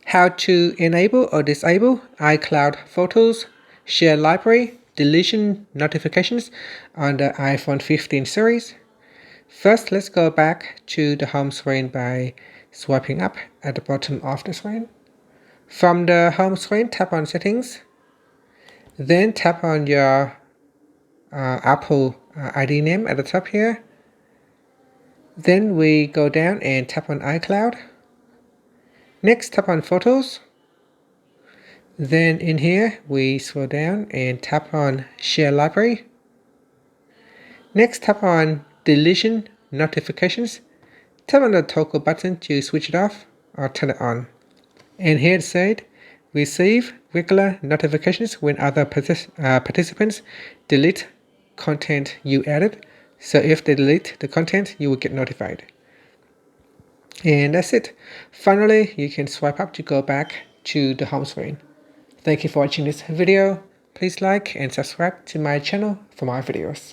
how to enable or disable iCloud photos, share library, deletion notifications on the iPhone 15 series. First, let's go back to the home screen by swiping up at the bottom of the screen. From the home screen, tap on Settings, then tap on your Apple ID name at the top here. Then we go down and tap on iCloud. Next, tap on Photos. Then in here, we scroll down and tap on Share Library. Next, tap on Deletion Notifications. Tap on the toggle button to switch it off or turn it on. And here it said, receive regular notifications when other participants delete content you added. So if they delete the content, you will get notified. And that's it. Finally, you can swipe up to go back to the home screen. Thank you for watching this video. Please like and subscribe to my channel for more videos.